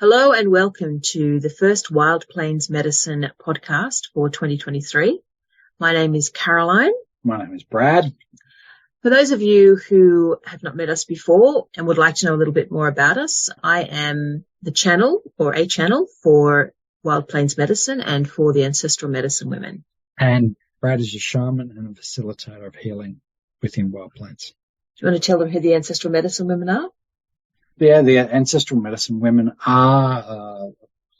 Hello and welcome to the first Wild Plains Medicine podcast for 2023. My name is Caroline. My name is Brad. For those of you who have not met us before and would like to know a little bit more about us, I am the channel or a channel for Wild Plains Medicine and for the Ancestral Medicine Women. And Brad is a shaman and a facilitator of healing within Wild Plains. Do you want to tell them who the Ancestral Medicine Women are? Yeah, the Ancestral Medicine Women are a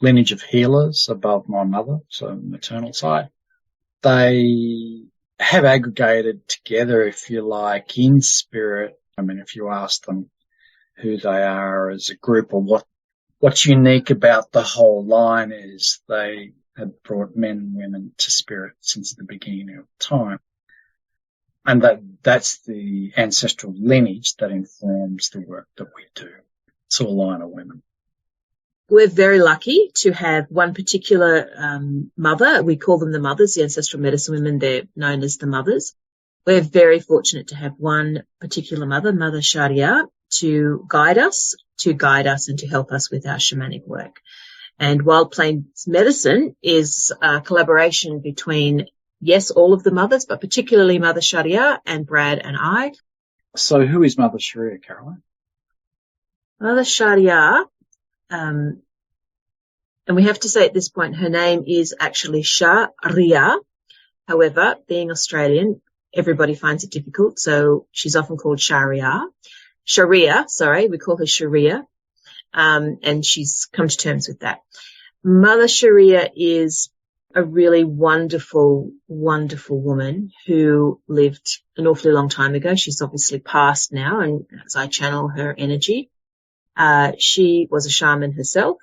lineage of healers above my mother, so maternal side. They have aggregated together, if you like, in spirit. I mean, if you ask them who they are as a group or what's unique about the whole line is they have brought men and women to spirit since the beginning of time. And that's the ancestral lineage that informs the work that we do. It's a line of women. We're very lucky to have one particular mother. We call them the mothers, the Ancestral Medicine Women. They're known as the mothers. We're very fortunate to have one particular mother, Mother Sharia, to guide us and to help us with our shamanic work. And Wild Plains Medicine is a collaboration between, yes, all of the mothers, but particularly Mother Sharia and Brad and I. So who is Mother Sharia, Caroline? Mother Sharia, and we have to say at this point her name is actually Sharia. However, being Australian, everybody finds it difficult, so she's often called Sharia, we call her Sharia, and she's come to terms with that. Mother Sharia is a really wonderful, wonderful woman who lived an awfully long time ago. She's obviously passed now, and as I channel her energy, she was a shaman herself,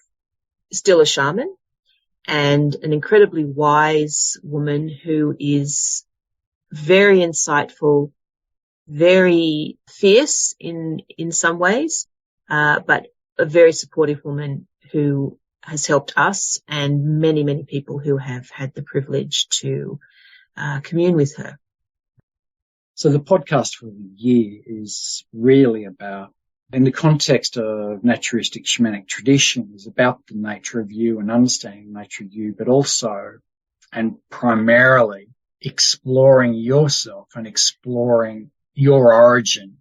still a shaman, and an incredibly wise woman who is very insightful, very fierce in some ways, but a very supportive woman who has helped us and many, many people who have had the privilege to commune with her. So the podcast for the year is really about, in the context of Naturistic Shamanic Tradition, is about the nature of you and understanding the nature of you, but also and primarily exploring yourself and exploring your origin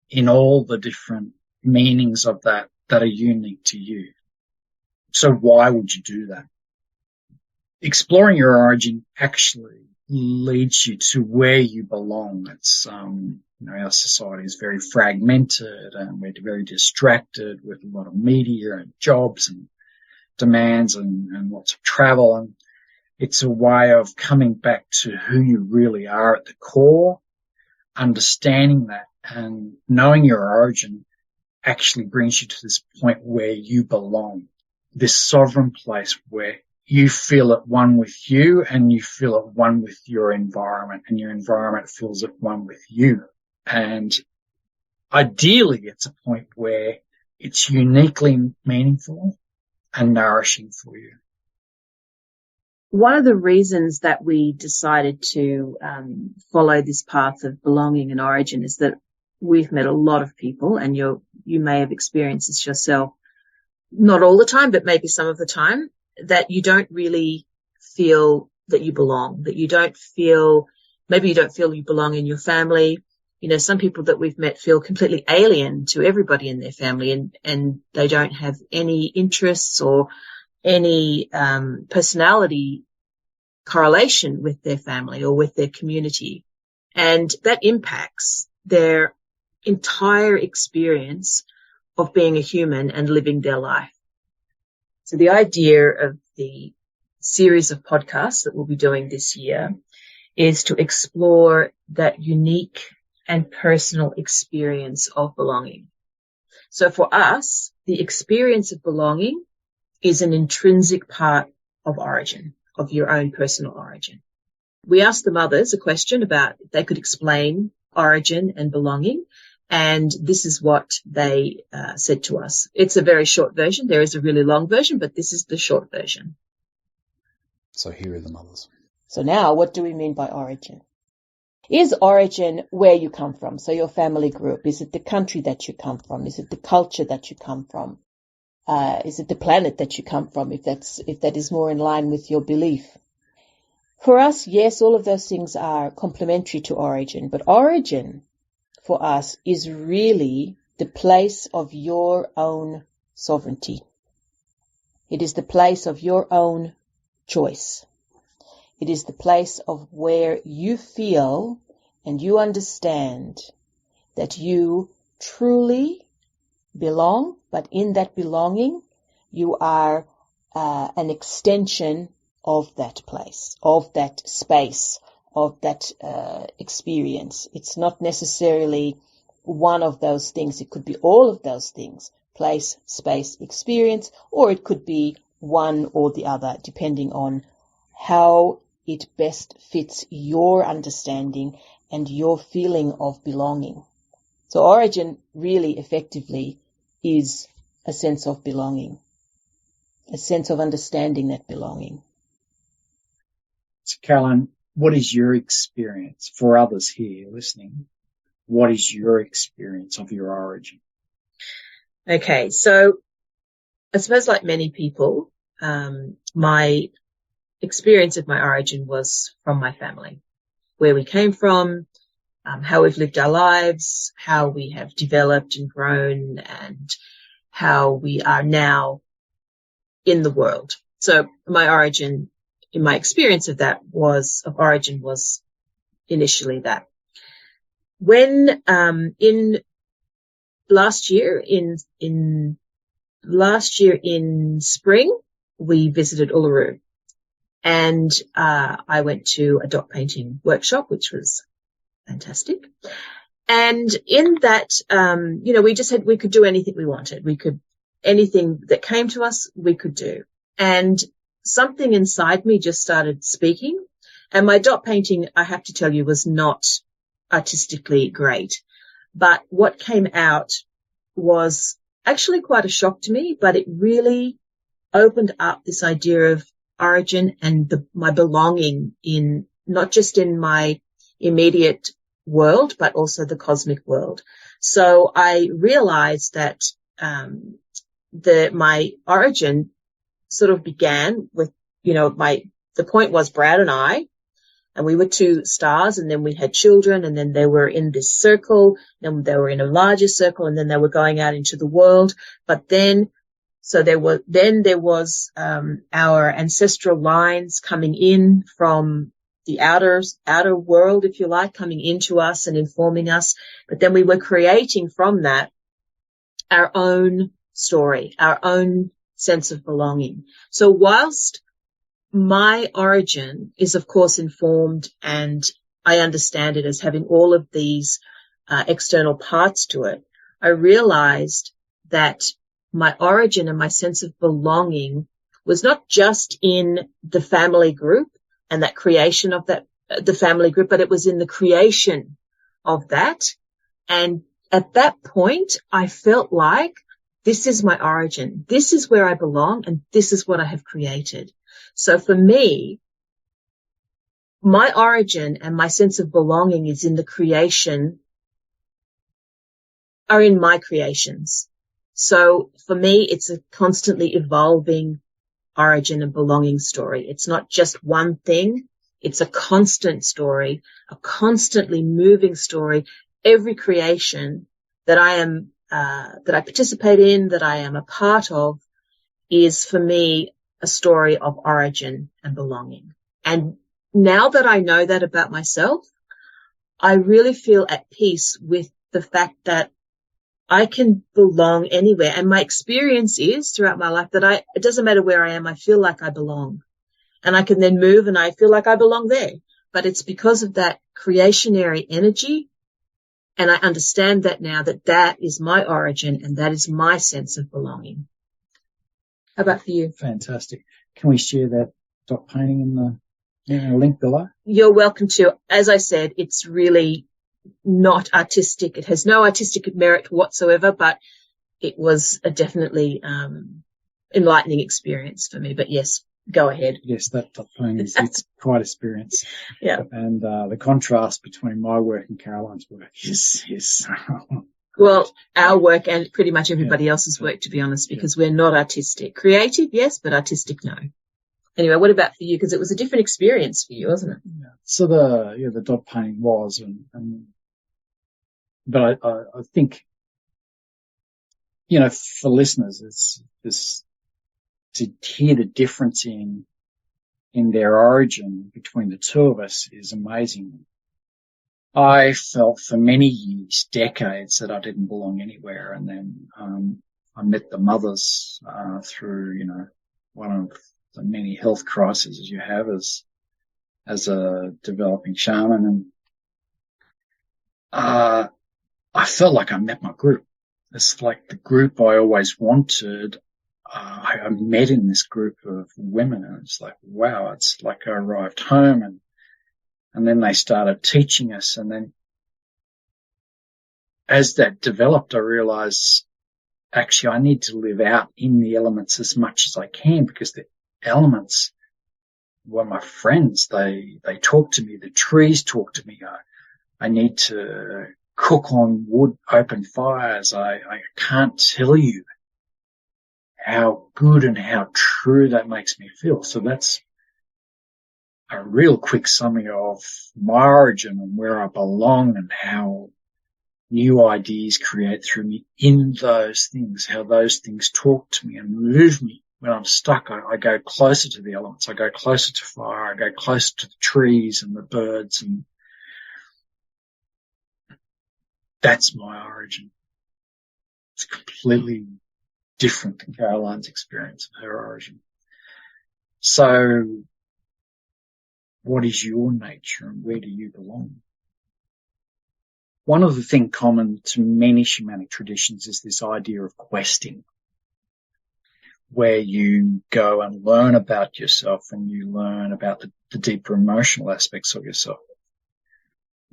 in all the different meanings of that are unique to you. So why would you do that? Exploring your origin actually leads you to where you belong. It's, our society is very fragmented and we're very distracted with a lot of media and jobs and demands and lots of travel. And it's a way of coming back to who you really are at the core, understanding that and knowing your origin actually brings you to this point where you belong, this sovereign place where you feel at one with you and you feel at one with your environment and your environment feels at one with you. And ideally it's a point where it's uniquely meaningful and nourishing for you. One of the reasons that we decided to follow this path of belonging and origin is that we've met a lot of people, and you may have experienced this yourself, not all the time, but maybe some of the time, that you don't really feel that you belong, maybe you don't feel you belong in your family. You know, some people that we've met feel completely alien to everybody in their family, and they don't have any interests or any personality correlation with their family or with their community. And that impacts their entire experience of being a human and living their life. So the idea of the series of podcasts that we'll be doing this year is to explore that unique and personal experience of belonging. So for us, the experience of belonging is an intrinsic part of origin, of your own personal origin. We asked the mothers a question about if they could explain origin and belonging, and this is what they said to us. It's a very short version. There is a really long version, but this is the short version. So here are the mothers. So now, what do we mean by origin? Is origin where you come from? So your family group, is it the country that you come from? Is it the culture that you come from? Is it the planet that you come from, if that is more in line with your belief? For us, yes, all of those things are complementary to origin, but origin for us is really the place of your own sovereignty. It is the place of your own choice. It is the place of where you feel and you understand that you truly belong, but in that belonging, you are an extension of that place, of that space, of that experience. It's not necessarily one of those things. It could be all of those things: place, space, experience, or it could be one or the other, depending on how it best fits your understanding and your feeling of belonging. So origin really effectively is a sense of belonging, a sense of understanding that belonging. So, Caroline, what is your experience for others here listening? What is your experience of your origin? Okay, so I suppose like many people, my experience of my origin was from my family, where we came from, how we've lived our lives, how we have developed and grown, and how we are now in the world. So my origin, in my experience of origin was initially that. When last year in spring, we visited Uluru, and I went to a dot painting workshop, which was fantastic. And in that, we could do anything we wanted. Anything that came to us, we could do. And something inside me just started speaking. And my dot painting, I have to tell you, was not artistically great. But what came out was actually quite a shock to me, but it really opened up this idea of origin and my belonging in, not just in my immediate world, but also the cosmic world. So I realized that my origin sort of began with, the point was Brad and I, and we were two stars, and then we had children, and then they were in this circle, then they were in a larger circle, and then they were going out into the world. But then, there was our ancestral lines coming in from the outer world, if you like, coming into us and informing us. But then we were creating from that our own story, our own sense of belonging. So whilst my origin is, of course, informed, and I understand it as having all of these external parts to it, I realized that my origin and my sense of belonging was not just in the family group and that creation of the family group, but it was in the creation of that. And at that point, I felt like this is my origin. This is where I belong, and this is what I have created. So for me, my origin and my sense of belonging is in my creations. So for me, it's a constantly evolving origin and belonging story. It's not just one thing. It's a constant story, a constantly moving story. Every creation that I participate in, that I am a part of, is for me a story of origin and belonging. And now that I know that about myself, I really feel at peace with the fact that I can belong anywhere. And my experience is throughout my life that it doesn't matter where I am, I feel like I belong. And I can then move and I feel like I belong there. But it's because of that creationary energy. And I understand that now, that is my origin and that is my sense of belonging. How about for you? Fantastic. Can we share that dot painting in the link below? You're welcome to. As I said, it's really not artistic. It has no artistic merit whatsoever, but it was a definitely enlightening experience for me. But yes, go ahead. Yes, that dot painting it's quite an experience. Yeah. And the contrast between my work and Caroline's work is Well, our work and pretty much everybody else's work, to be honest, because we're not artistic. Creative, yes, but artistic, no. Anyway, what about for you? Because it was a different experience for you, wasn't it? Yeah. So the dot painting was, but I think, for listeners, it's to hear the difference in their origin between the two of us is amazing. I felt for many years, decades, that I didn't belong anywhere. And then, I met the mothers, through, one of the many health crises you have as a developing shaman. And, I felt like I met my group. It's like the group I always wanted. I met in this group of women, and it's like, wow, it's like I arrived home, and then they started teaching us. And then as that developed, I realized actually I need to live out in the elements as much as I can, because the elements were my friends. They talk to me. The trees talk to me. I need to cook on wood, open fires. I can't tell you how good and how true that makes me feel. So that's a real quick summary of my origin and where I belong, and how new ideas create through me in those things, how those things talk to me and move me. When I'm stuck, I go closer to the elements. I go closer to fire. I go closer to the trees and the birds, and that's my origin. It's completely different than Caroline's experience of her origin. So what is your nature, and where do you belong? One of the things common to many shamanic traditions is this idea of questing, where you go and learn about yourself, and you learn about the deeper emotional aspects of yourself.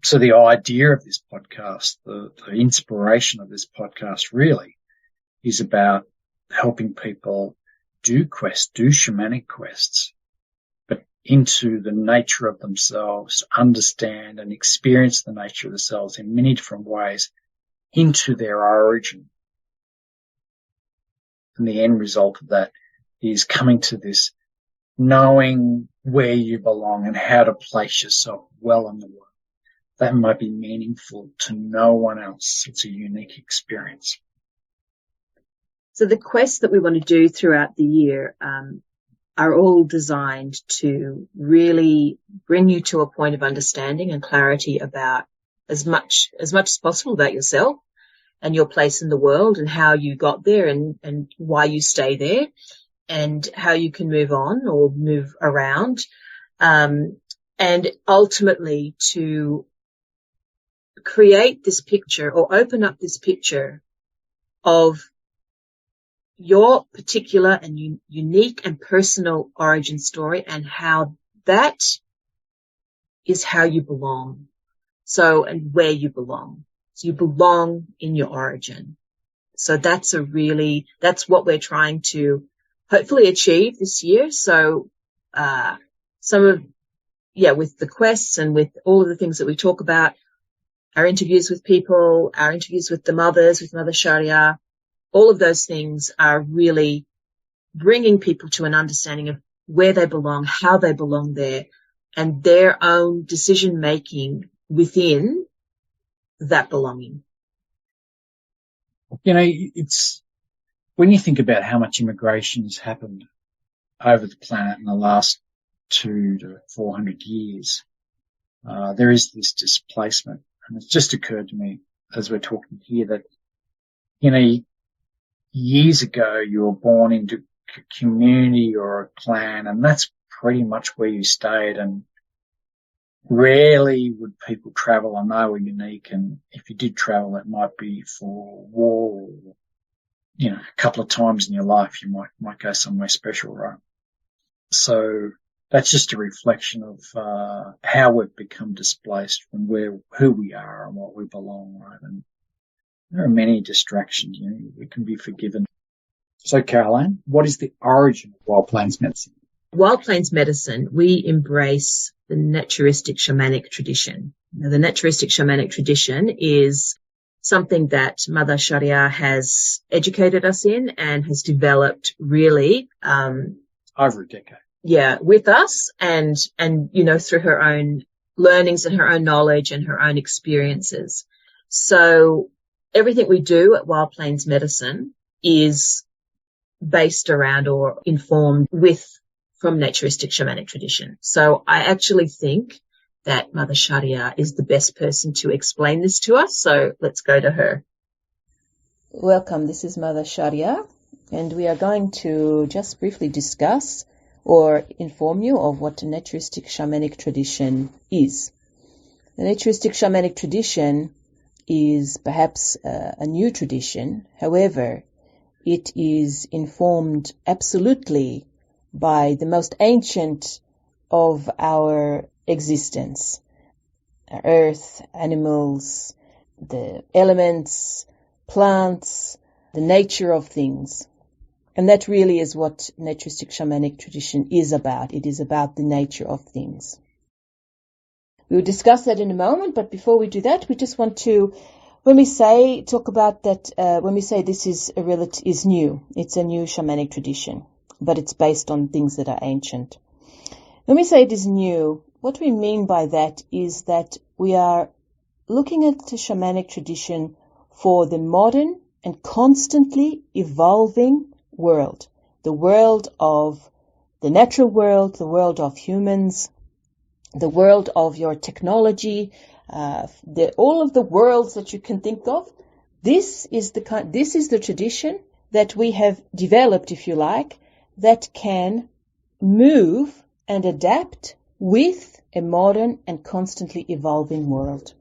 So the idea of this podcast, the inspiration of this podcast really is about helping people do quests, do shamanic quests, but into the nature of themselves, understand and experience the nature of themselves in many different ways, into their origin. And the end result of that is coming to this knowing where you belong and how to place yourself well in the world. That might be meaningful to no one else. It's a unique experience. So the quests that we want to do throughout the year are all designed to really bring you to a point of understanding and clarity about as much as possible about yourself and your place in the world, and how you got there, and why you stay there, and how you can move on or move around, and ultimately to create this picture, or open up this picture of your particular and unique and personal origin story, and how that is how you belong. So, and where you belong. So you belong in your origin. So that's what we're trying to hopefully achieve this year. So, with the quests and with all of the things that we talk about, our interviews with people, our interviews with the mothers, with Mother Sharia, all of those things are really bringing people to an understanding of where they belong, how they belong there, and their own decision making within that belonging. It's when you think about how much immigration has happened over the planet in the last 200 to 400 years, there is this displacement. And it's just occurred to me as we're talking here that, years ago you were born into a community or a clan, and that's pretty much where you stayed, and rarely would people travel, and they were unique. And if you did travel, it might be for war, or, a couple of times in your life you might go somewhere special, right? So that's just a reflection of how we've become displaced from who we are and what we belong, right? And there are many distractions. We can be forgiven. So, Caroline, what is the origin of Wild Plains medicine? Wild Plains medicine, we embrace the Naturistic Shamanic Tradition. Now, the Naturistic Shamanic Tradition is something that Mother Sharia has educated us in and has developed really, over a decade. Yeah, with us and, through her own learnings and her own knowledge and her own experiences. So everything we do at Wild Plains Medicine is based around or informed from Naturistic Shamanic Tradition. So I actually think that Mother Sharia is the best person to explain this to us. So let's go to her. Welcome, this is Mother Sharia, and we are going to just briefly discuss or inform you of what the Naturistic Shamanic Tradition is. The Naturistic Shamanic Tradition is perhaps a new tradition. However, it is informed absolutely by the most ancient of our existence. Earth, animals, the elements, plants, the nature of things. And that really is what Naturistic Shamanic Tradition is about. It is about the nature of things. We will discuss that in a moment, but before we do that, we just want to, when we say this is new, it's a new shamanic tradition, but it's based on things that are ancient. When we say it is new, what we mean by that is that we are looking at the shamanic tradition for the modern and constantly evolving world, the world of the natural world, the world of humans, the world of your technology, all of the worlds that you can think of. This is the tradition that we have developed, if you like, that can move and adapt with a modern and constantly evolving world.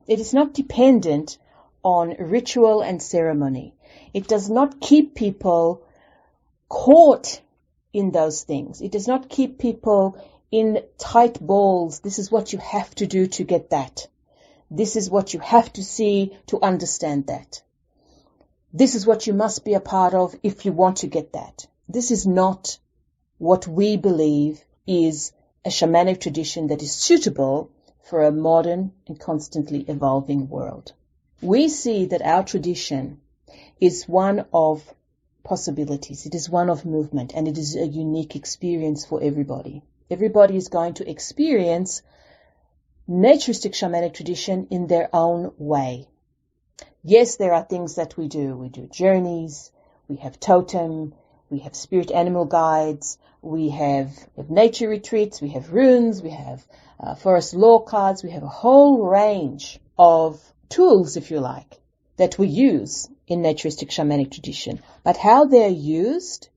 It is not dependent on ritual and ceremony. It does not keep people caught in those things. It does not keep people in tight balls. This is what you have to do to get that. This is what you have to see to understand that. This is what you must be a part of if you want to get that. This is not what we believe is a shamanic tradition that is suitable for a modern and constantly evolving world. We see that our tradition is one of possibilities. It is one of movement, and it is a unique experience for everybody. Everybody is going to experience Naturistic Shamanic Tradition in their own way. Yes, there are things that we do. We do journeys, we have totem, we have spirit animal guides, we have nature retreats, we have runes, we have forest law cards, we have a whole range of tools, if you like, that we use in Naturistic Shamanic Tradition. But how they're used,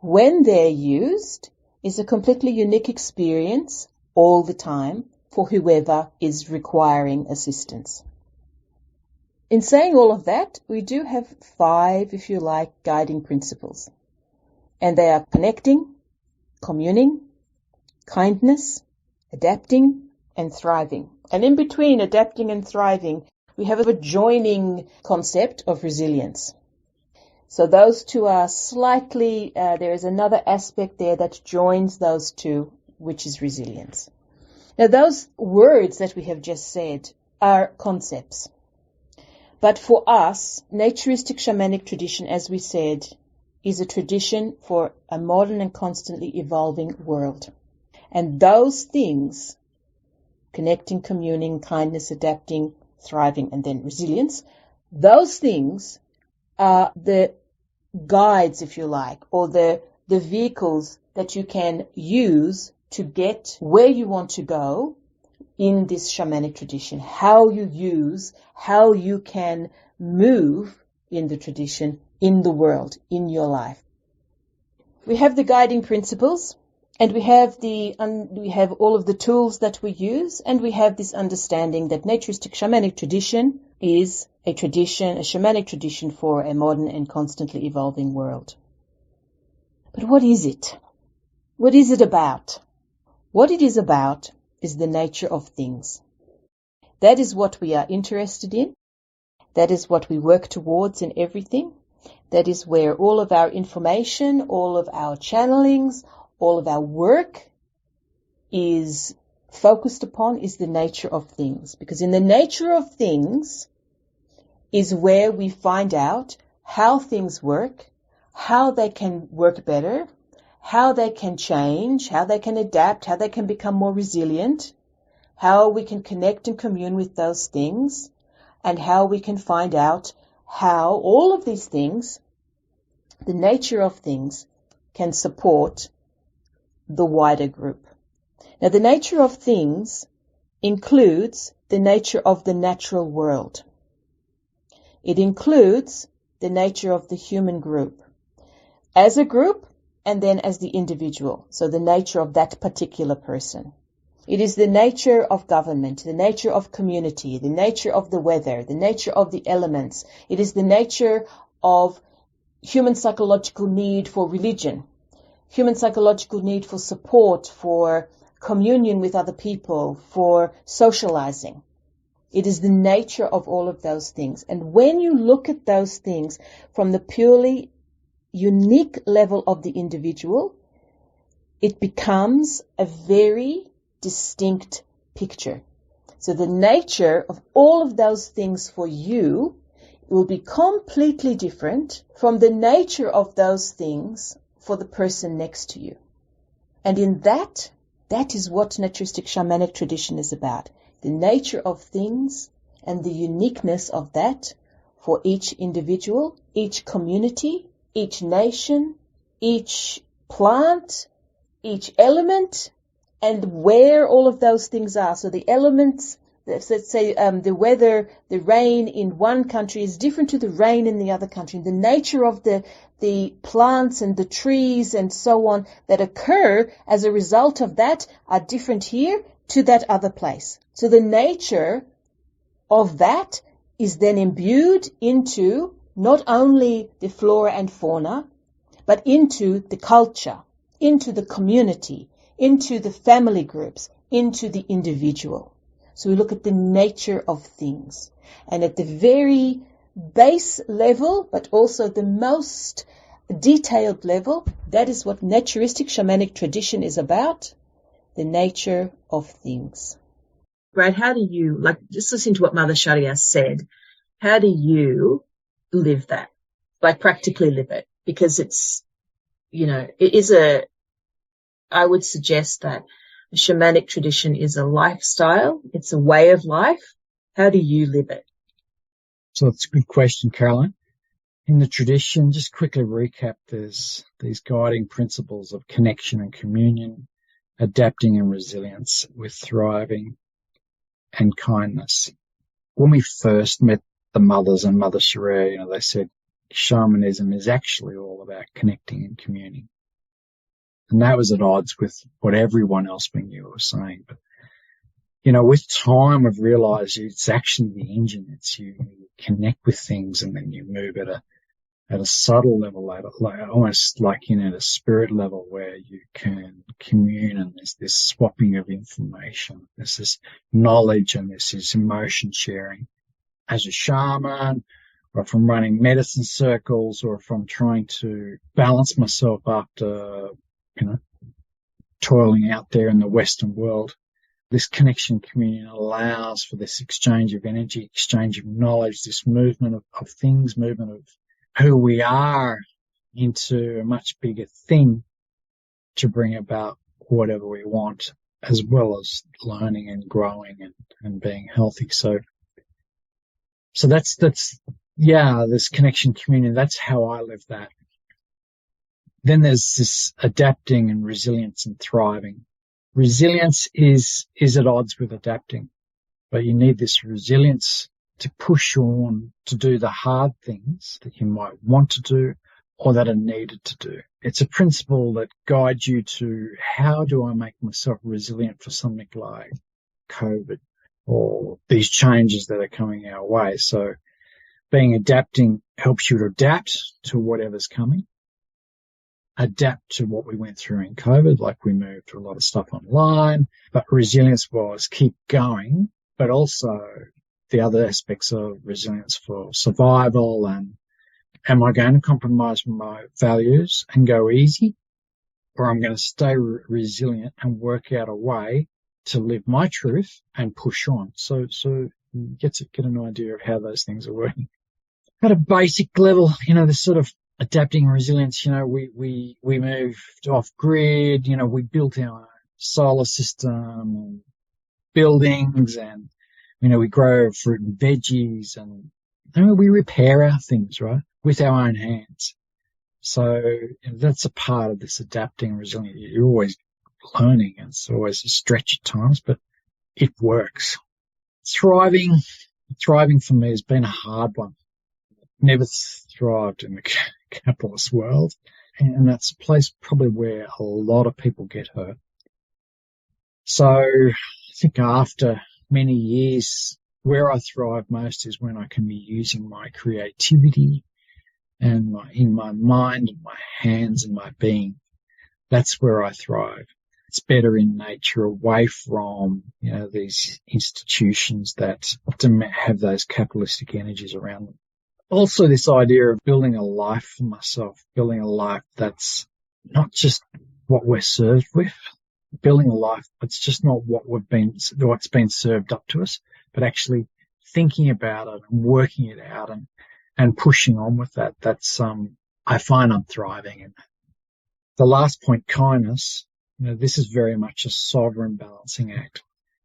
when they're used, is a completely unique experience all the time for whoever is requiring assistance. In saying all of that, we do have 5, if you like, guiding principles. And they are connecting, communing, kindness, adapting, and thriving. And in between adapting and thriving, we have a joining concept of resilience. So those two are slightly, there is another aspect there that joins those two, which is resilience. Now those words that we have just said are concepts. But for us, Naturistic Shamanic Tradition, as we said, is a tradition for a modern and constantly evolving world. And those things, connecting, communing, kindness, adapting, thriving, and then resilience, those things are the guides, if you like, or the vehicles that you can use to get where you want to go in this shamanic tradition, how you can move in the tradition, in the world, in your life. We have the guiding principles, and we have all of the tools that we use, and we have this understanding that Naturistic Shamanic Tradition is a shamanic tradition for a modern and constantly evolving world. But what is it? What is it about? What it is about is the nature of things. That is what we are interested in. That is what we work towards in everything. That is where all of our information, all of our channelings, all of our work is focused upon, is the nature of things. Because in the nature of things, is where we find out how things work, how they can work better, how they can change, how they can adapt, how they can become more resilient, how we can connect and commune with those things, and how we can find out how all of these things, the nature of things, can support the wider group. Now, the nature of things includes the nature of the natural world. It includes the nature of the human group as a group and then as the individual. So the nature of that particular person. It is the nature of government, the nature of community, the nature of the weather, the nature of the elements. It is the nature of human psychological need for religion, human psychological need for support, for communion with other people, for socializing. It is the nature of all of those things. And when you look at those things from the purely unique level of the individual, it becomes a very distinct picture. So the nature of all of those things for you will be completely different from the nature of those things for the person next to you. And in that is what Naturistic Shamanic Tradition is about. The nature of things and the uniqueness of that for each individual, each community, each nation, each plant, each element, and where all of those things are. So the elements, let's say the weather, the rain in one country is different to the rain in the other country. The nature of the plants and the trees and so on that occur as a result of that are different here to that other place. So the nature of that is then imbued into not only the flora and fauna, but into the culture, into the community, into the family groups, into the individual. So we look at the nature of things. And at the very base level, but also the most detailed level, that is what Naturistic Shamanic Tradition is about, the nature of things. Brad, how do you, just listening to what Mother Sharia said, how do you live that? Practically live it? Because it's, it is I would suggest that a shamanic tradition is a lifestyle. It's a way of life. How do you live it? So it's a good question, Caroline. In the tradition, just quickly recap, there's these guiding principles of connection and communion, adapting and resilience, with thriving and kindness. When we first met the mothers and Mother Sharia, they said shamanism is actually all about connecting and communing. And that was at odds with what everyone else we knew was saying. But, with time we've realized it's actually the engine. It's you connect with things and then you move at a subtle level, almost like at a spirit level where you can commune, and there's this swapping of information. There's this knowledge and there's this emotion sharing. As a shaman, or if I'm running medicine circles, or if I'm trying to balance myself after, toiling out there in the Western world, this connection communion allows for this exchange of energy, exchange of knowledge, this movement of things, movement of who we are into a much bigger thing to bring about whatever we want, as well as learning and growing and being healthy. So that's this connection communion. That's how I live that. Then there's this adapting and resilience and thriving. Resilience is at odds with adapting, but you need this resilience to push on to do the hard things that you might want to do or that are needed to do. It's a principle that guides you to how do I make myself resilient for something like COVID or these changes that are coming our way. So being adapting helps you to adapt to whatever's coming. Adapt to what we went through in COVID, like we moved a lot of stuff online, but resilience was keep going, but also the other aspects of resilience for survival, and am I going to compromise my values and go easy, or I'm going to stay resilient and work out a way to live my truth and push on. So you get an idea of how those things are working. at a basic level, the sort of adapting resilience, we moved off grid, we built our solar system and buildings and, we grow fruit and veggies and we repair our things, right, with our own hands. So that's a part of this adapting resilience. You're always learning and it's always a stretch at times, but it works. Thriving for me has been a hard one. Never thrived in the capitalist world. And that's a place probably where a lot of people get hurt. So I think after many years, where I thrive most is when I can be using my creativity and in my mind and my hands and my being. That's where I thrive. It's better in nature, away from, these institutions that often have those capitalistic energies around them. Also this idea of building a life for myself, building a life that's not just what we're served with, building a life that's just not what's been served up to us, but actually thinking about it and working it out and pushing on with that. That's, I find I'm thriving in that. The last point, kindness, this is very much a sovereign balancing act.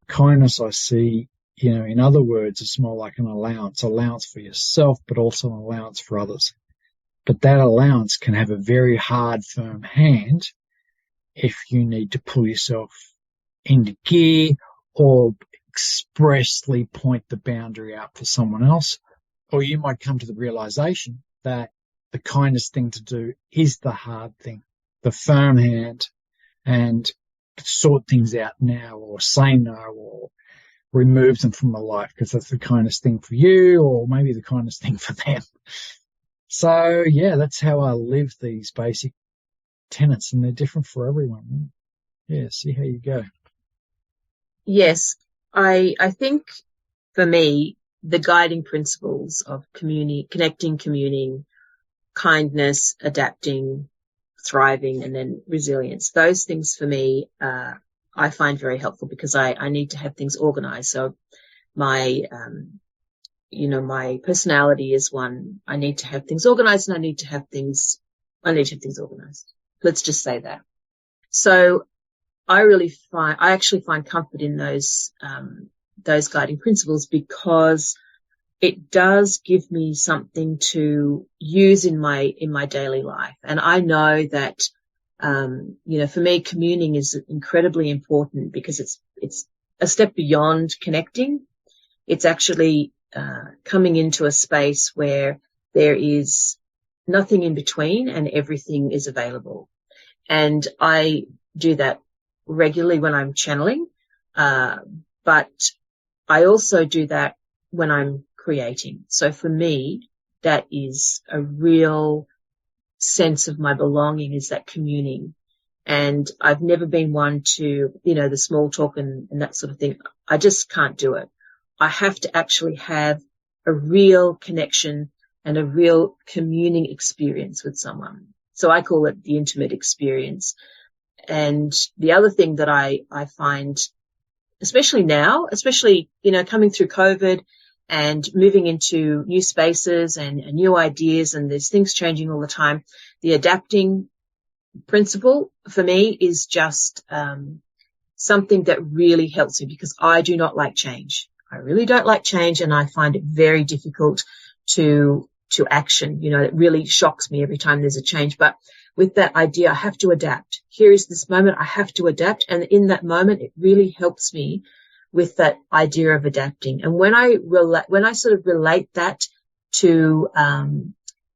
Kindness I see, in other words, it's more like an allowance for yourself, but also an allowance for others. But that allowance can have a very hard, firm hand if you need to pull yourself into gear or expressly point the boundary out for someone else. Or you might come to the realization that the kindest thing to do is the hard thing, the firm hand, and sort things out now, or say no, or remove them from my life because that's the kindest thing for you, or maybe the kindest thing for them. So yeah, that's how I live these basic tenets, and they're different for everyone. Yeah, see how you go. Yes, I think for me, the guiding principles of connecting, communing, kindness, adapting, thriving, and then resilience, those things for me, I find very helpful because I need to have things organized. So my, my personality is one, I need to have things organized and I need to have things organized. Let's just say that. So I actually find comfort in those guiding principles because it does give me something to use in my daily life. And I know that, for me, communing is incredibly important because it's a step beyond connecting. It's actually, coming into a space where there is nothing in between and everything is available. And I do that regularly when I'm channeling. But I also do that when I'm creating. So for me, that is a real sense of my belonging, is that communing. And I've never been one to, the small talk and that sort of thing. I just can't do it. I have to actually have a real connection and a real communing experience with someone. So I call it the intimate experience. And the other thing that I find, especially now, coming through COVID and moving into new spaces and new ideas, and there's things changing all the time, the adapting principle for me is just something that really helps me because I do not like change. I really don't like change, and I find it very difficult to action. It really shocks me every time there's a change. But with that idea, I have to adapt. Here is this moment, I have to adapt. And in that moment, it really helps me with that idea of adapting. And when I sort of relate that to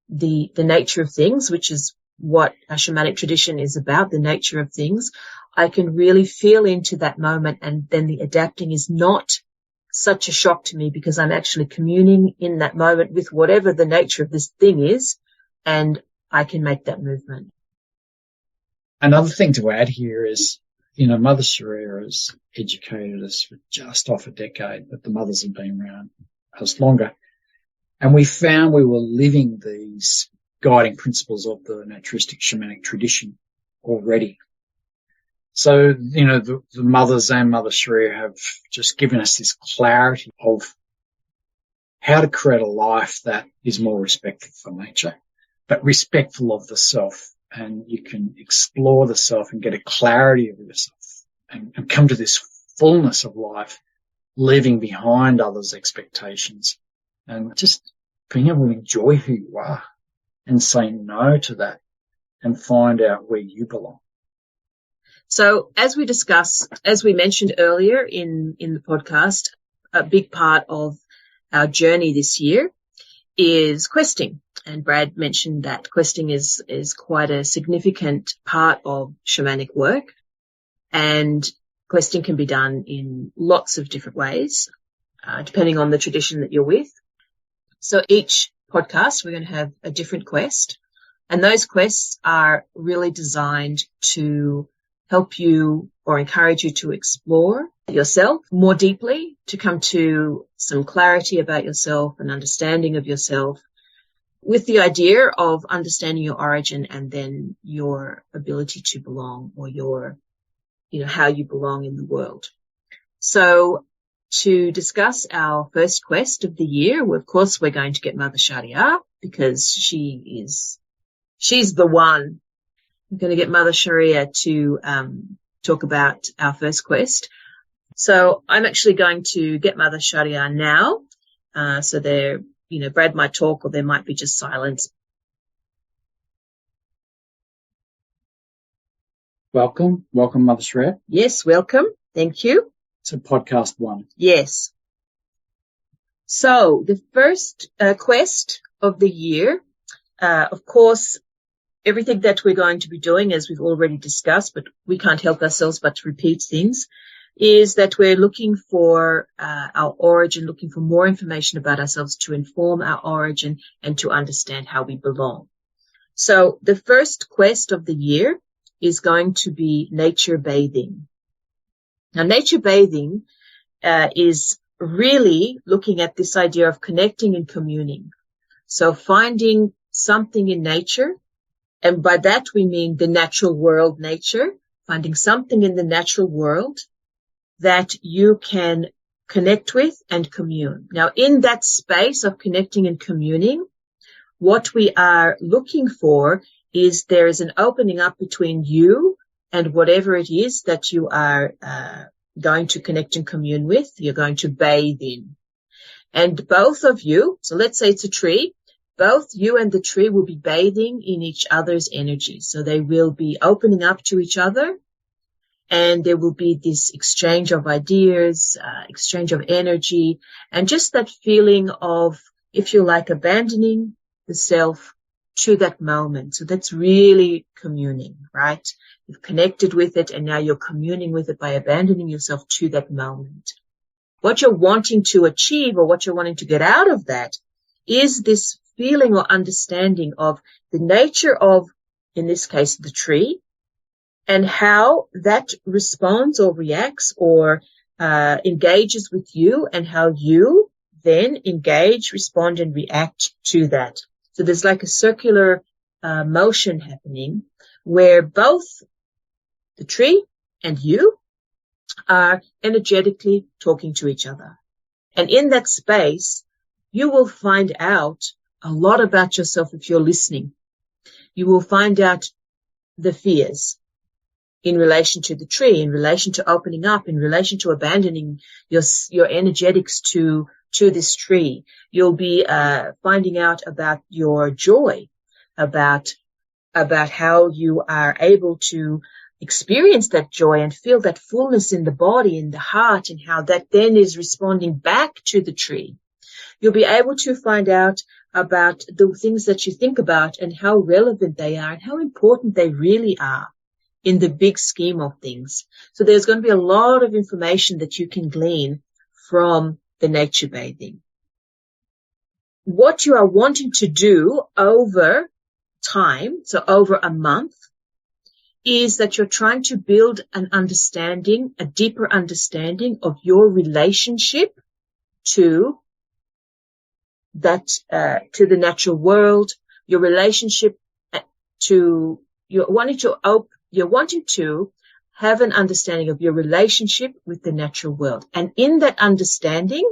the nature of things, which is what a shamanic tradition is about, the nature of things, I can really feel into that moment, and then the adapting is not such a shock to me because I'm actually communing in that moment with whatever the nature of this thing is, and I can make that movement. Another thing to add here is, Mother Sharia has educated us for just off a decade, but the mothers have been around us longer. And we found we were living these guiding principles of the Naturistic Shamanic Tradition already. So, the mothers and Mother Sharia have just given us this clarity of how to create a life that is more respectful for nature, but respectful of the self. And you can explore the self and get a clarity of yourself and come to this fullness of life, leaving behind others' expectations and just being able to enjoy who you are and say no to that and find out where you belong. So as we mentioned earlier in the podcast, a big part of our journey this year is questing. And Brad mentioned that questing is quite a significant part of shamanic work. And questing can be done in lots of different ways, depending on the tradition that you're with. So each podcast, we're going to have a different quest. And those quests are really designed to help you or encourage you to explore yourself more deeply, to come to some clarity about yourself and understanding of yourself, with the idea of understanding your origin and then your ability to belong, or how you belong in the world. So to discuss our first quest of the year, of course, we're going to get Mother Sharia, because she's the one. We're going to get Mother Sharia to talk about our first quest. So I'm actually going to get Mother Sharia now. So Brad might talk, or there might be just silence. Welcome, Mother Sharia. Yes, welcome. Thank you. To podcast 1. Yes. So the first quest of the year, of course, everything that we're going to be doing, as we've already discussed, but we can't help ourselves but to repeat things, is that we're looking for our origin, looking for more information about ourselves to inform our origin and to understand how we belong. So the first quest of the year is going to be nature bathing. Now, nature bathing is really looking at this idea of connecting and communing. So finding something in nature, and by that we mean the natural world nature, finding something in the natural world that you can connect with and commune. Now, in that space of connecting and communing, what we are looking for is there is an opening up between you and whatever it is that you are going to connect and commune with, you're going to bathe in. And both of you, so let's say it's a tree, both you and the tree will be bathing in each other's energy. So they will be opening up to each other, and there will be this exchange of ideas, exchange of energy, and just that feeling of, if you like, abandoning the self to that moment. So that's really communing, right? You've connected with it, and now you're communing with it by abandoning yourself to that moment. What you're wanting to achieve, or what you're wanting to get out of that, is this feeling or understanding of the nature of, in this case, the tree, and how that responds or reacts or engages with you, and how you then engage, respond, and react to that. So there's like a circular motion happening where both the tree and you are energetically talking to each other. And in that space, you will find out a lot about yourself if you're listening. You will find out the fears in relation to the tree, in relation to opening up, in relation to abandoning your energetics to this tree. You'll be finding out about your joy, about how you are able to experience that joy and feel that fullness in the body, in the heart, and how that then is responding back to the tree. You'll be able to find out about the things that you think about and how relevant they are and how important they really are in the big scheme of things. So there's going to be a lot of information that you can glean from the nature bathing. What you are wanting to do over time, so over a month, is that you're trying to build an understanding, a deeper understanding of your relationship to that, to the natural world, your relationship to, you're wanting to have an understanding of your relationship with the natural world. And in that understanding,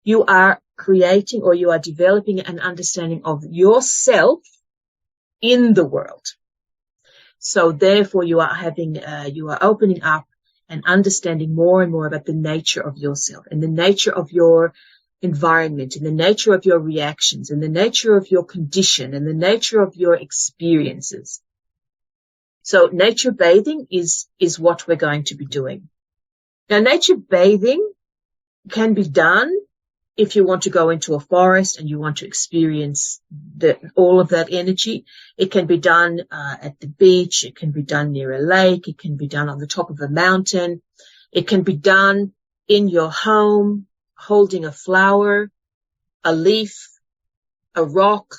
you are creating or you are developing an understanding of yourself in the world. So therefore you are opening up and understanding more and more about the nature of yourself and the nature of your environment and the nature of your reactions and the nature of your condition and the nature of your experiences. So nature bathing is what we're going to be doing. Now, nature bathing can be done if you want to go into a forest and you want to experience all of that energy. It can be done at the beach. It can be done near a lake. It can be done on the top of a mountain. It can be done in your home, holding a flower, a leaf, a rock.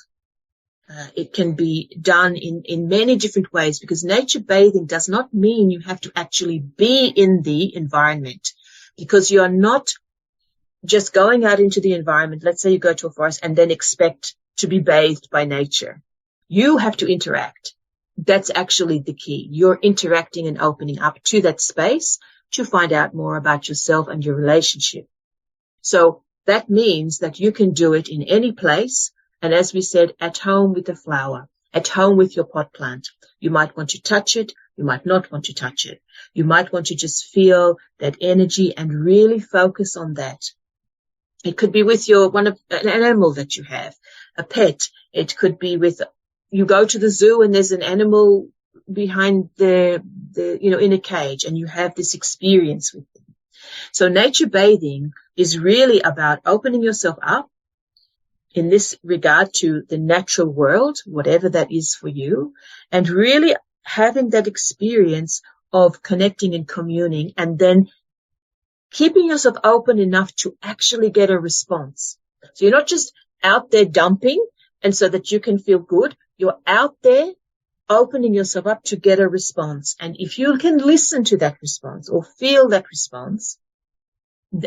It can be done in many different ways, because nature bathing does not mean you have to actually be in the environment, because you are not just going out into the environment. Let's say you go to a forest and then expect to be bathed by nature. You have to interact. That's actually the key. You're interacting and opening up to that space to find out more about yourself and your relationship. So that means that you can do it in any place. And as we said, at home with a flower, at home with your pot plant. You might want to touch it. You might not want to touch it. You might want to just feel that energy and really focus on that. It could be with an animal that you have, a pet. It could be with, you go to the zoo and there's an animal behind in a cage, and you have this experience with them. So nature bathing is really about opening yourself up in this regard to the natural world, whatever that is for you, and really having that experience of connecting and communing, and then keeping yourself open enough to actually get a response. So you're not just out there dumping and so that you can feel good. You're out there opening yourself up to get a response. And if you can listen to that response or feel that response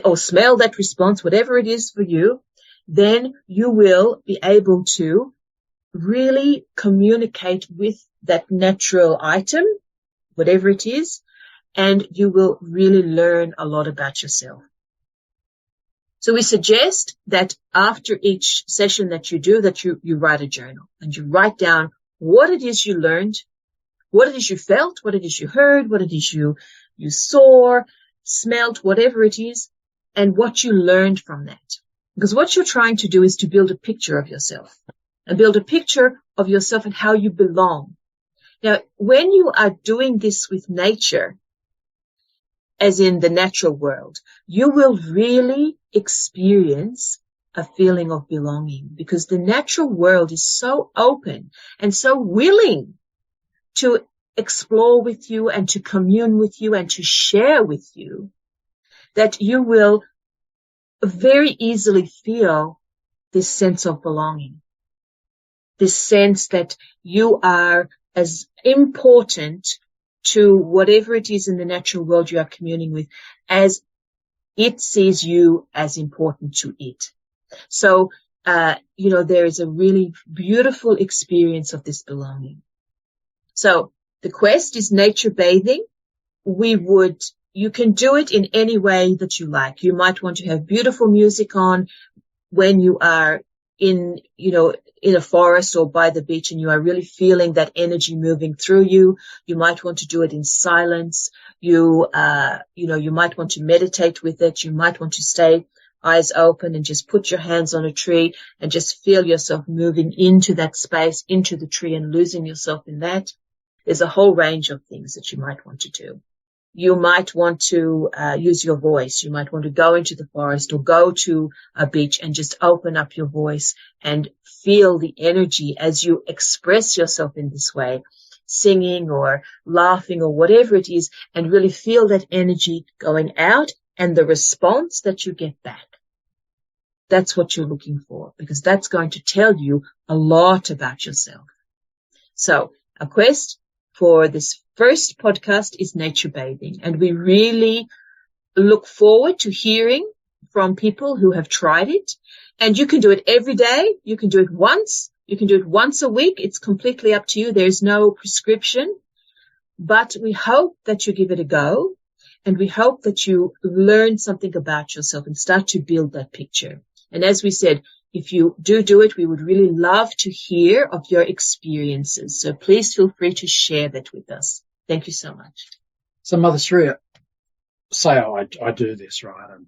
or smell that response, whatever it is for you, then you will be able to really communicate with that natural item, whatever it is, and you will really learn a lot about yourself. So we suggest that after each session that you do, that you write a journal and you write down what it is you learned, what it is you felt, what it is you heard, what it is you saw, smelt, whatever it is, and what you learned from that. Because what you're trying to do is to build a picture of yourself and build a picture of yourself and how you belong. Now, when you are doing this with nature, as in the natural world, you will really experience a feeling of belonging, because the natural world is so open and so willing to explore with you and to commune with you and to share with you, that you will very easily feel this sense of belonging, this sense that you are as important to whatever it is in the natural world you are communing with as it sees you as important to it. So, there is a really beautiful experience of this belonging. So the quest is nature bathing. You can do it in any way that you like. You might want to have beautiful music on when you are in a forest or by the beach and you are really feeling that energy moving through you. You might want to do it in silence. You might want to meditate with it. You might want to stay eyes open and just put your hands on a tree and just feel yourself moving into that space, into the tree, and losing yourself in that. There's a whole range of things that you might want to do. You might want to use your voice. You might want to go into the forest or go to a beach and just open up your voice and feel the energy as you express yourself in this way, singing or laughing or whatever it is, and really feel that energy going out and the response that you get back. That's what you're looking for, because that's going to tell you a lot about yourself. So our quest for this first podcast is nature bathing, and we really look forward to hearing from people who have tried it. And you can do it every day. You can do it once. You can do it once a week. It's completely up to you. There's no prescription, but we hope that you give it a go, and we hope that you learn something about yourself and start to build that picture. And as we said, if you do it, we would really love to hear of your experiences. So please feel free to share that with us. Thank you so much. So Mother Surya, say I do this, right? And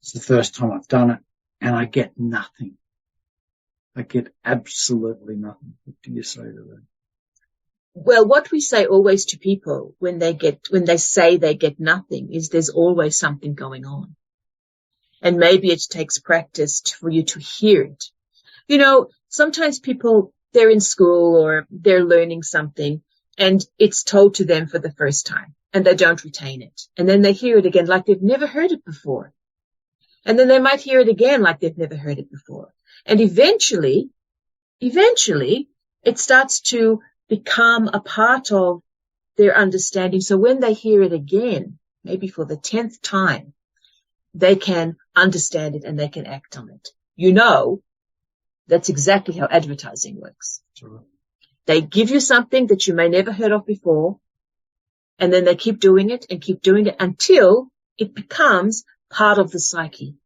it's the first time I've done it and I get nothing. I get absolutely nothing. What do you say to that? Well, what we say always to people when they say they get nothing is there's always something going on. And maybe it takes practice for you to hear it. You know, sometimes people, they're in school or they're learning something and it's told to them for the first time and they don't retain it. And then they hear it again like they've never heard it before. And then they might hear it again like they've never heard it before. And eventually, it starts to become a part of their understanding. So when they hear it again, maybe for the 10th time, they can understand it and they can act on it. You know, that's exactly how advertising works. Sure. They give you something that you may never heard of before, and then they keep doing it until it becomes part of the psyche.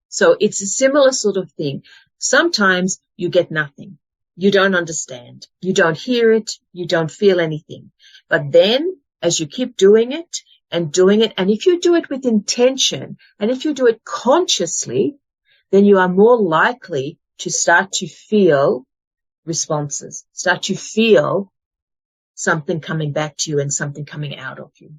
So it's a similar sort of thing. Sometimes you get nothing. You don't understand. You don't hear it. You don't feel anything. But then as you keep doing it, and if you do it with intention, and if you do it consciously, then you are more likely to start to feel responses, start to feel something coming back to you and something coming out of you.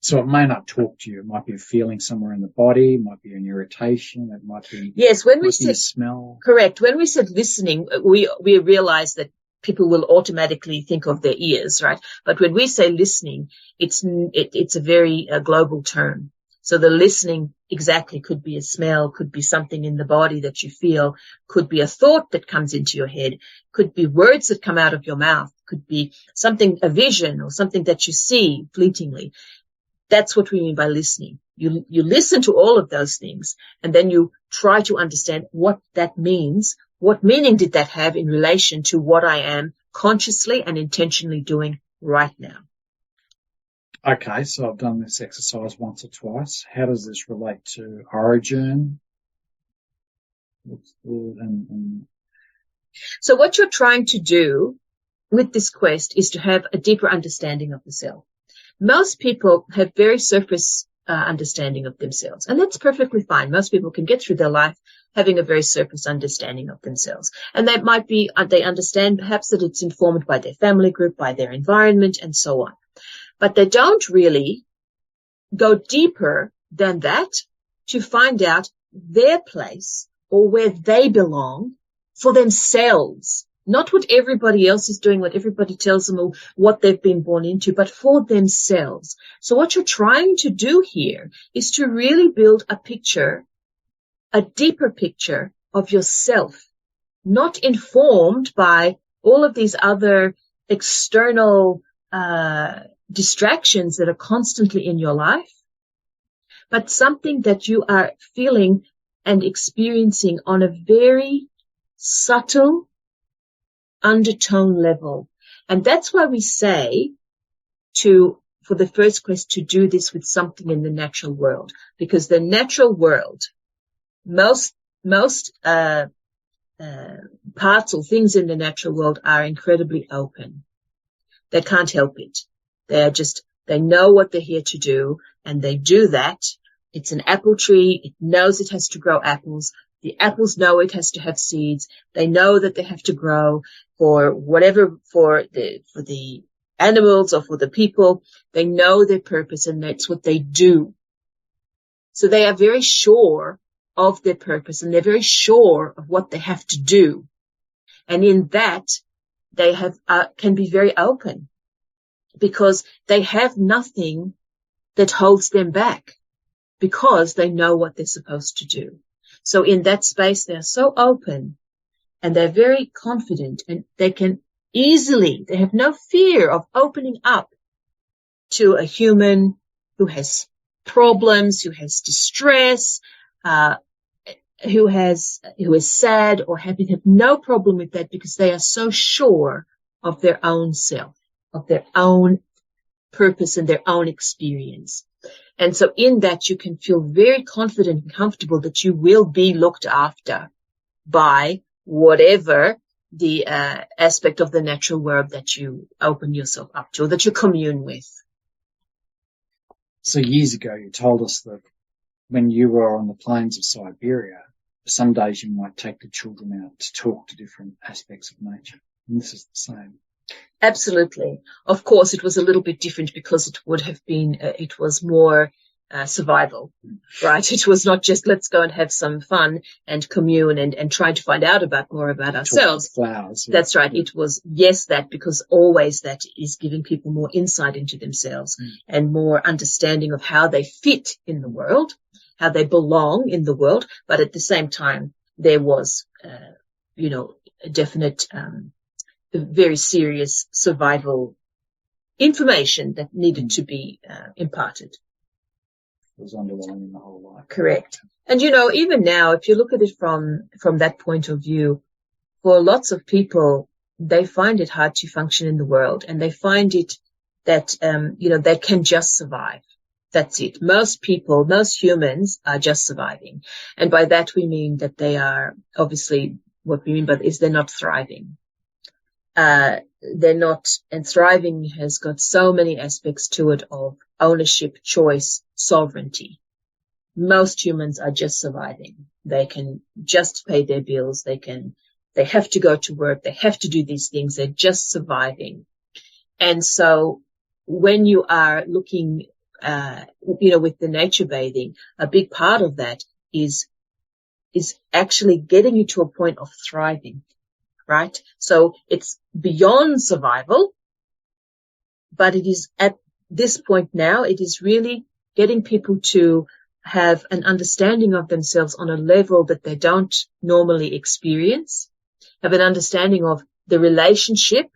So it may not talk to you. It might be a feeling somewhere in the body. It might be an irritation. It might be, yes, when we said smell. Correct. When we said listening, we realize that people will automatically think of their ears, right? But when we say listening, it's a very global term. So the listening exactly could be a smell, could be something in the body that you feel, could be a thought that comes into your head, could be words that come out of your mouth, could be something, a vision or something that you see fleetingly. That's what we mean by listening. You listen to all of those things and then you try to understand what that means. What meaning did that have in relation to what I am consciously and intentionally doing right now? Okay, so I've done this exercise once or twice. How does this relate to origin? So what you're trying to do with this quest is to have a deeper understanding of the self. Most people have very surface understanding of themselves, and that's perfectly fine. Most people can get through their life having a very surface understanding of themselves. And that might be, they understand perhaps that it's informed by their family group, by their environment, and so on. But they don't really go deeper than that to find out their place or where they belong for themselves. Not what everybody else is doing, what everybody tells them or what they've been born into, but for themselves. So what you're trying to do here is to really build a picture, a deeper picture of yourself, not informed by all of these other external distractions that are constantly in your life, but something that you are feeling and experiencing on a very subtle undertone level. And that's why we say for the first quest to do this with something in the natural world, because the natural world, most parts or things in the natural world are incredibly open. They can't help it. They know what they're here to do, and they do that. It's an apple tree. It knows it has to grow apples. The apples know it has to have seeds. They know that they have to grow for whatever, for the animals or for the people. They know their purpose, and that's what they do. So they are very sure of their purpose, and they're very sure of what they have to do. And in that, they can be very open, because they have nothing that holds them back, because they know what they're supposed to do. So in that space, they're so open and they're very confident, and they have no fear of opening up to a human who has problems, who has distress, who is sad or happy. They have no problem with that, because they are so sure of their own self, of their own purpose and their own experience. And so in that, you can feel very confident and comfortable that you will be looked after by whatever the aspect of the natural world that you open yourself up to, or that you commune with. So years ago, you told us that when you were on the plains of Siberia, some days you might take the children out to talk to different aspects of nature. And this is the same. Absolutely. Of course, it was a little bit different because it would have been, it was more survival, right? It was not just let's go and have some fun and commune and try to find out more about ourselves. Flowers. Yeah. That's right. It was, yes, that, because always that is giving people more insight into themselves and more understanding of how they fit in the world, how they belong in the world. But at the same time, there was, a definite, very serious survival information that needed to be imparted. It was underlying the whole life. Correct. And, even now, if you look at it from that point of view, for lots of people, they find it hard to function in the world, and they find it that, they can just survive. That's it. Most people, most humans are just surviving. And by that, we mean that they are, obviously, what we mean by that is they're not thriving. They're not, and thriving has got so many aspects to it of ownership, choice, sovereignty. Most humans are just surviving. They can just pay their bills. They have to go to work. They have to do these things. They're just surviving. And so when you are looking, with the nature bathing, a big part of that is actually getting you to a point of thriving. Right? So it's beyond survival, but it is at this point now, it is really getting people to have an understanding of themselves on a level that they don't normally experience, have an understanding of the relationship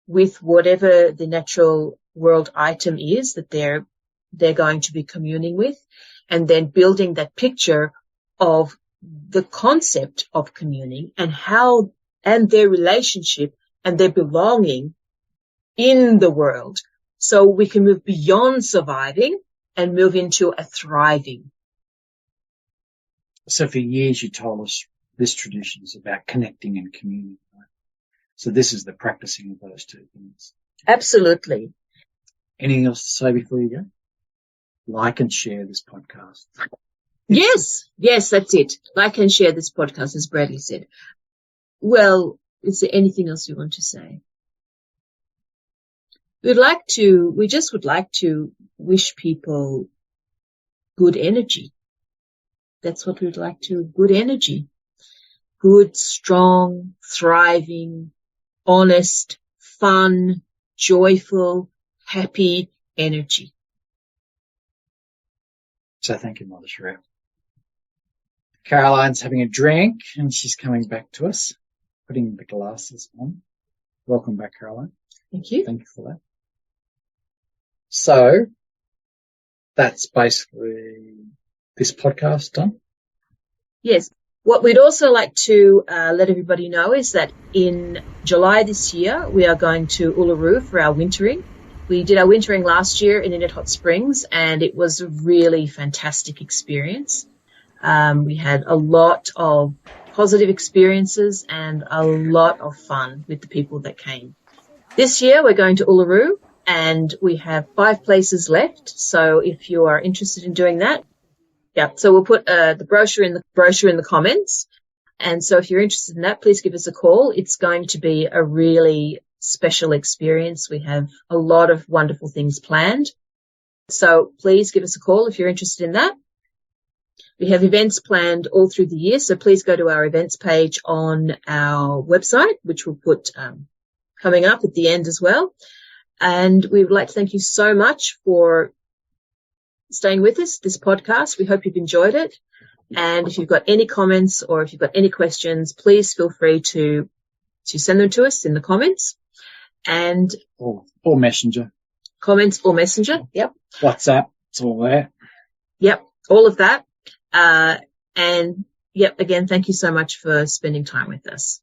with whatever the natural world item is that they're going to be communing with, and then building that picture of the concept of communing and their relationship and their belonging in the world. So we can move beyond surviving and move into a thriving. So for years you told us this tradition is about connecting and communing, right? So this is the practicing of those two things. Absolutely. Anything else to say before you go? Like and share this podcast. Yes, that's it. Like and share this podcast, as Bradley said. Well, is there anything else you want to say? We just would like to wish people good energy. That's what we'd like to, good energy. Good, strong, thriving, honest, fun, joyful, happy energy. So thank you, Mother Sheree. Caroline's having a drink and she's coming back to us, putting the glasses on. Welcome back, Caroline. Thank you. Thank you for that. So that's basically this podcast done. Yes. What we'd also like to let everybody know is that in July this year, we are going to Uluru for our wintering. We did our wintering last year in Innit Hot Springs, and it was a really fantastic experience. We had a lot of positive experiences and a lot of fun with the people that came. This year, we're going to Uluru, and we have 5 places left. So if you are interested in doing that, so we'll put the brochure in the comments. And so if you're interested in that, please give us a call. It's going to be a really special experience. We have a lot of wonderful things planned. So please give us a call if you're interested in that. We have events planned all through the year, so please go to our events page on our website, which we'll put coming up at the end as well. And we would like to thank you so much for staying with us, this podcast. We hope you've enjoyed it. And if you've got any comments or if you've got any questions, please feel free to send them to us in the comments. And or Messenger. Comments or Messenger, yep. WhatsApp, it's all there. Yep, all of that. And yep, again, thank you so much for spending time with us.